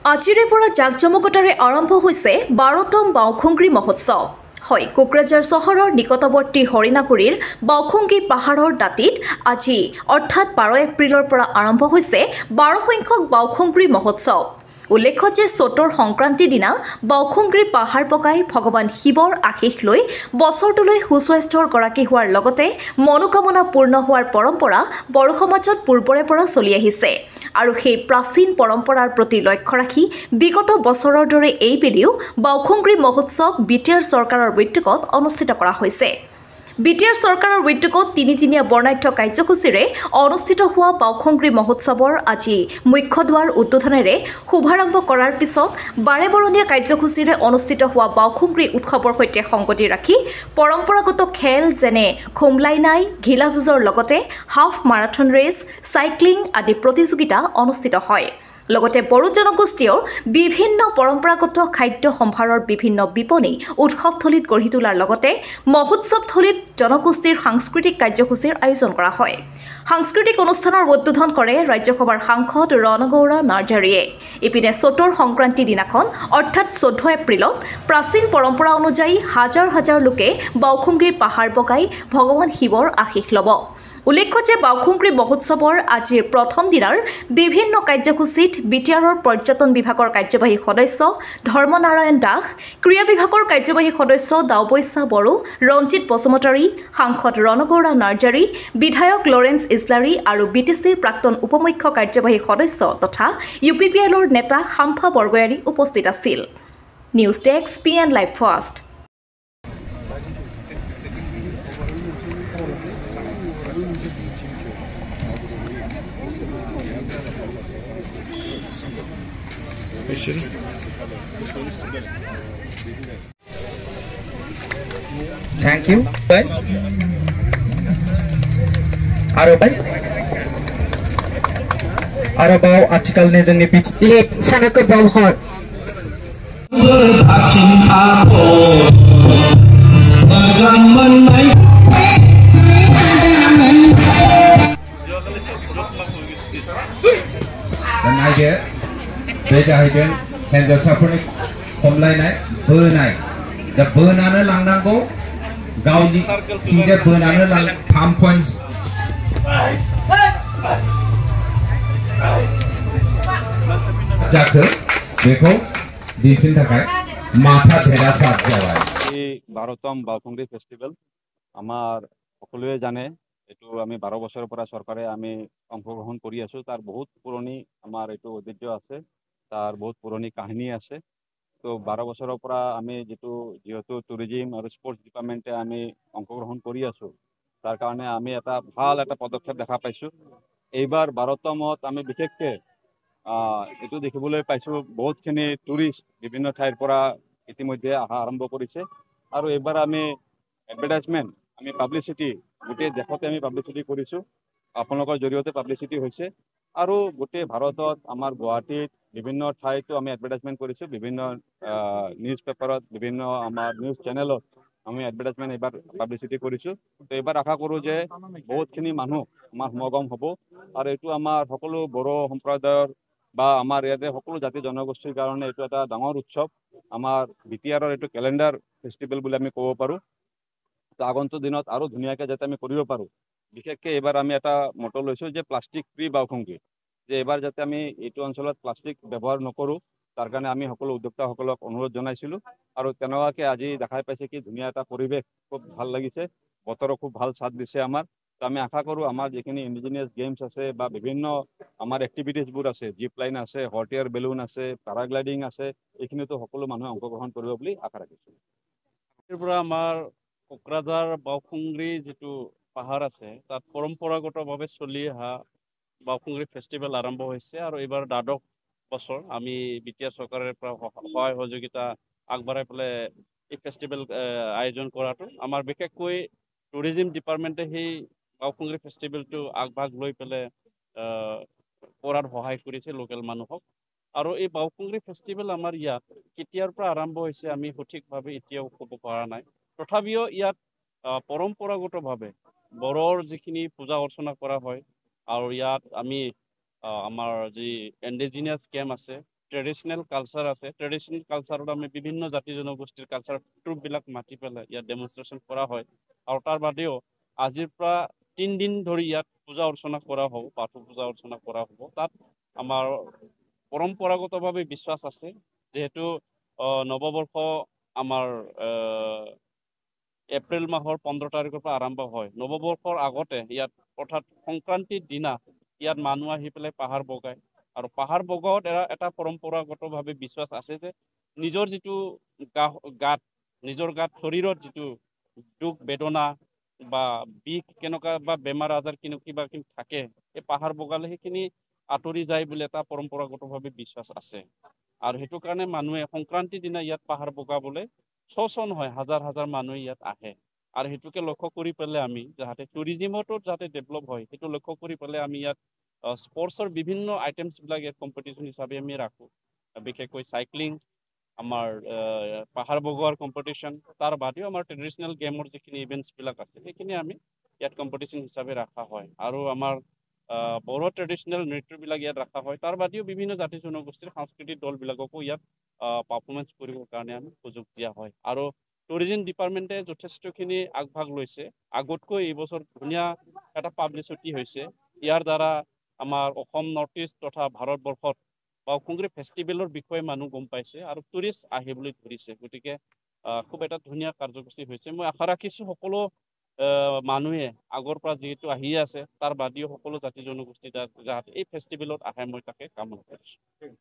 আজিৰে পৰা জাকজমকতাৰে আৰম্ভ হৈছে ১২তম বাওখুংগ্ৰী মহোৎসৱ। হয়, কোকৰাঝাৰ চহৰৰ নিকটৱৰ্তী হৰিণাকুৰিৰ বাওখুংগী পাহাৰৰ দাঁতিত আজি অৰ্থাৎ ১২ এপ্ৰিলৰ পৰা আৰম্ভ হৈছে ১২ সংখ্যক বাওখুংগ্ৰী মহোৎসৱ। উল্লেখ্য যে চ'তৰ সংক্ৰান্তিৰ দিনা বাওখুংগ্ৰী পাহাৰ বগাই ভগৱান শিৱৰ আশীষ লৈ বছৰটোলৈ সুস্বাস্থ্যৰ গৰাকী হোৱাৰ লগতে মনোকামনা পূৰ্ণ হোৱাৰ পৰম্পৰা বড়ো সমাজত পূৰ্বৰে পৰা চলি আহিছে। আৰু সেই প্ৰাচীন পৰম্পৰাৰ প্ৰতি লক্ষ্য ৰাখি বিগত বছৰৰ দৰে এইবেলিও বাওখুংগ্ৰী মহোৎসৱ বিটিআৰ চৰকাৰৰ উদ্যোগত অনুষ্ঠিত কৰা হৈছে। বিটিআৰ চৰকাৰৰ উদ্যোগত তিনিদিনীয়া বৰ্ণাঢ্য কাৰ্যসূচীৰে অনুষ্ঠিত হোৱা বাওখুংগ্ৰী মহোৎসৱৰ আজি মুখ্য দুৱাৰ উদ্বোধনেৰে শুভাৰম্ভ কৰাৰ পিছত বাৰেবৰণীয়া কাৰ্যসূচীৰে অনুষ্ঠিত হোৱা বাওখুংগ্ৰী উৎসৱৰ সৈতে সংগতি ৰাখি পৰম্পৰাগত খেল যেনে খোমলাই নাই, ঘিলা যুঁজৰ লগতে হাফ মাৰাথন ৰেচ, চাইক্লিং আদি প্ৰতিযোগিতা অনুষ্ঠিত হয়। লগতে বড়ো জনগোষ্ঠীয় বিভিন্ন পৰম্পৰাগত খাদ্য সম্ভাৰৰ বিভিন্ন বিপণী উৎসৱথলীত গঢ়ি তোলাৰ লগতে মহোৎসৱথলীত জনগোষ্ঠীৰ সাংস্কৃতিক কাৰ্যসূচীৰ আয়োজন কৰা হয়। সাংস্কৃতিক অনুষ্ঠানৰ উদ্বোধন কৰে ৰাজ্যসভাৰ সাংসদ ৰণগৌৰা নাৰ্জাৰীয়ে। ইপিনে চ'তৰ সংক্ৰান্তিৰ দিনাখন অৰ্থাৎ ১৪ এপ্ৰিলত প্ৰাচীন পৰম্পৰা অনুযায়ী হাজাৰ হাজাৰ লোকে বাওখুংগ্ৰীৰ পাহাৰ বগাই ভগৱান শিৱৰ আশীষ ল'ব। উল্লেখ্য যে বাওখুংগ্ৰী মহোৎসৱৰ আজিৰ প্ৰথম দিনাৰ বিভিন্ন কাৰ্যসূচীত বিটিআৰৰ পৰ্যটন বিভাগৰ কাৰ্যবাহী সদস্য ধৰ্মনাৰায়ণ দাস, ক্ৰীড়া বিভাগৰ কাৰ্যবাহী সদস্য দাওবৈচা বড়ো, ৰঞ্জিত বসুমতাৰী, সাংসদ ৰণগৌৰা নাৰ্জাৰী, বিধায়ক লৰেন্স ইছলাৰী আৰু বিটিচিৰ প্ৰাক্তন উপমুখ্য কাৰ্যবাহী সদস্য তথা UPPLৰ নেতা শাম্ফা বৰগয়াৰী উপস্থিত আছিল। News desk PN live first. Thank you. Bye. Arabay. Arabaw article ne jengni pit. Let sanako bomhor. Naige. Beda haiden hendersaphorni khomlainai bonai. Da bonane langnango गावनि थिंजे बोनानो लां 3 पॉइंट्स जाखो बेखौ दिन्थिनो थाखाय माथा देरहासार जाबाय। এই 12তম বাওখুংগ্ৰী ফেষ্টিভেল আমাৰ সকলোৱে জানে, এইটো আমি 12 বছৰৰ পৰা চৰকাৰে আমি অংশগ্ৰহণ কৰি আছো। তাৰ বহুত পুৰণি আমাৰ এইটো ঐতিহ্য আছে, তাৰ বহুত পুৰণি কাহিনী আছে। তো 12 বছৰৰ পৰা আমি যেহেতু টুৰিজিম আৰু স্পৰ্টছ ডিপাৰ্টমেণ্টে আমি অংশগ্ৰহণ কৰি আছোঁ, তাৰ কাৰণে আমি এটা ভাল পদক্ষেপ দেখা পাইছোঁ। এইবাৰ 12তমত আমি বিশেষকৈ এইটো দেখিবলৈ পাইছোঁ, বহুতখিনি টুৰিষ্ট বিভিন্ন ঠাইৰ পৰা ইতিমধ্যে অহা আৰম্ভ কৰিছে। আৰু এইবাৰ আমি এডভাৰটাইজমেণ্ট, আমি পাব্লিচিটি গোটেই দেশতে আমি পাব্লিচিটি কৰিছোঁ, আপোনালোকৰ জৰিয়তে পাব্লিচিটি হৈছে। আৰু গোটেই ভাৰতত আমাৰ গুৱাহাটীত বিভিন্ন ঠাইতো আমি এডভাৰটাইজমেণ্ট কৰিছোঁ, বিভিন্ন নিউজ পেপাৰত, বিভিন্ন আমাৰ নিউজ চেনেলত আমি এডভাৰটাইজমেণ্ট এইবাৰ পাব্লিচিটি কৰিছোঁ। তো এইবাৰ আশা কৰোঁ যে বহুতখিনি মানুহ আমাৰ সমাগম হ'ব। আৰু এইটো আমাৰ সকলো বড়ো সম্প্ৰদায়ৰ বা আমাৰ ইয়াতে সকলো জাতি জনগোষ্ঠীৰ কাৰণে এইটো এটা ডাঙৰ উৎসৱ। আমাৰ বিটিআৰৰ এইটো কেলেণ্ডাৰ ফেষ্টিভেল বুলি আমি ক'ব পাৰোঁ। তো আগন্তুক দিনত আৰু ধুনীয়াকৈ যাতে আমি কৰিব পাৰোঁ, বিশেষকৈ এইবাৰ আমি এটা মটো লৈছোঁ যে প্লাষ্টিক ফ্ৰী বাওখুংগ্ৰী, যে এইবাৰ যাতে আমি এইটো অঞ্চলত প্লাষ্টিক ব্যৱহাৰ নকৰোঁ, তাৰ কাৰণে আমি সকলো উদ্যোক্তাসকলক অনুৰোধ জনাইছিলোঁ। আৰু তেনেকুৱাকৈ আজি দেখাই পাইছে কি ধুনীয়া এটা পৰিৱেশ, খুব ভাল লাগিছে, বতৰো খুব ভাল চাথ দিছে আমাৰ। তো আমি আশা কৰোঁ আমাৰ যিখিনি ইণ্ডিজিনিয়াছ গেমছ আছে বা বিভিন্ন আমাৰ এক্টিভিটিছবোৰ আছে, জিপ লাইন আছে, হট এয়াৰ বেলুন আছে, পেৰাগ্লাইডিং আছে, এইখিনিতো সকলো মানুহে অংশগ্ৰহণ কৰিব বুলি আশা ৰাখিছোঁ। ইয়াৰ পৰা আমাৰ কোকৰাঝাৰ বাওখুংগ্ৰী যিটো পাহাৰ আছে, তাত পৰম্পৰাগতভাৱে চলি অহা বাওখুংগ্ৰী ফেষ্টিভেল আৰম্ভ হৈছে। আৰু এইবাৰ 12 বছৰ আমি বিটিআৰ চৰকাৰৰ পৰা সহায় সহযোগিতা আগবঢ়াই পেলাই এই ফেষ্টিভেল আয়োজন কৰাটো আমাৰ বিশেষকৈ টুৰিজিম ডিপাৰ্টমেণ্টে সেই বাওখুংগ্ৰী ফেষ্টিভেলটো আগভাগ লৈ পেলাই কৰাত সহায় কৰিছে লোকেল মানুহক। আৰু এই বাওখুংগ্ৰী ফেষ্টিভেল আমাৰ ইয়াত কেতিয়াৰ পৰা আৰম্ভ হৈছে আমি সঠিকভাৱে এতিয়াও ক'ব পৰা নাই। তথাপিও ইয়াত পৰম্পৰাগতভাৱে বড়োৰ যিখিনি পূজা অৰ্চনা কৰা হয়, আৰু ইয়াত আমি আমাৰ যি ইণ্ডিজিনিয়াছ গেম আছে, ট্ৰেডিশ্যনেল কালচাৰ আছে ট্ৰেডিশ্যনেল কালচাৰত আমি বিভিন্ন জাতি জনগোষ্ঠীৰ কালচাৰ ট্ৰুপবিলাক মাতি পেলাই ইয়াত ডেমনষ্ট্ৰেশ্যন কৰা হয় আৰু তাৰ বাদেও আজিৰ পৰা 3 দিন ধৰি ইয়াত পূজা অৰ্চনা কৰা হ'ব বাথৌ পূজা অৰ্চনা কৰা হ'ব তাত আমাৰ পৰম্পৰাগতভাৱে বিশ্বাস আছে যিহেতু নৱবৰ্ষ আমাৰ এপ্ৰিল মাহৰ 15 তাৰিখৰ পৰা আৰম্ভ হয় নৱবৰ্ষৰ আগতে ইয়াত অৰ্থাৎ সংক্ৰান্তিৰ দিনা ইয়াত মানুহ আহি পেলাই পাহাৰ বগায় আৰু পাহাৰ বগোৱাত এটা পৰম্পৰাগতভাৱে বিশ্বাস আছে যে নিজৰ যিটো নিজৰ গাত শৰীৰত যিটো দুখ বেদনা বা বিষ কেনেকুৱা বা বেমাৰ আজাৰ কিবা থাকে এই পাহাৰ বগালে সেইখিনি আঁতৰি যায় বুলি এটা পৰম্পৰাগতভাৱে বিশ্বাস আছে আৰু সেইটো কাৰণে মানুহে সংক্ৰান্তিৰ দিনা ইয়াত পাহাৰ বগাবলৈ নহয় হাজাৰ হাজাৰ মানুহ ইয়াত আহে আৰু সেইটোকে লক্ষ্য কৰি পেলাই আমি যাতে টুৰিজিমতো যাতে ডেভেলপ হয় সেইটো লক্ষ্য কৰি পেলাই আমি ইয়াত স্পৰ্টছৰ বিভিন্ন আইটেমছবিলাক ইয়াত কম্পিটিশ্যন হিচাপে আমি ৰাখোঁ বিশেষকৈ চাইক্লিং আমাৰ পাহাৰ বগোৱাৰ কম্পিটিশ্যন তাৰ বাদেও আমাৰ ট্ৰেডিশ্যনেল গেমৰ যিখিনি ইভেণ্টছবিলাক আছে সেইখিনি আমি ইয়াত কম্পিটিশ্যন হিচাপে ৰখা হয় আৰু আমাৰ বড়ো ট্ৰেডিশ্যনেল নৃত্যবিলাক ইয়াত ৰখা হয় তাৰ বাদেও বিভিন্ন জাতি জনগোষ্ঠীৰ সাংস্কৃতিক দলবিলাককো ইয়াত পাৰফৰ্মেঞ্চ কৰিবৰ কাৰণে আমি সুযোগ দিয়া হয় আৰু টুৰিজিম ডিপাৰ্টমেণ্টে যথেষ্টখিনি আগভাগ লৈছে আগতকৈ এইবছৰ ধুনীয়া এটা পাব্লিচিটি হৈছে ইয়াৰ দ্বাৰা আমাৰ অসম নৰ্থ ইষ্ট তথা ভাৰতবৰ্ষত বাওখুংগ্ৰী ফেষ্টিভেলৰ বিষয়ে মানুহ গম পাইছে আৰু টুৰিষ্ট আহিবলৈ ধৰিছে গতিকে খুব এটা ধুনীয়া কাৰ্যসূচী হৈছে মই আশা ৰাখিছোঁ সকলো মানুহে আগৰ পৰা যিহেতু আহি আছে তাৰ বাদেও সকলো জাতি জনগোষ্ঠী যাতে এই ফেষ্টিভেলত আহে মই তাকে কামনা কৰিছোঁ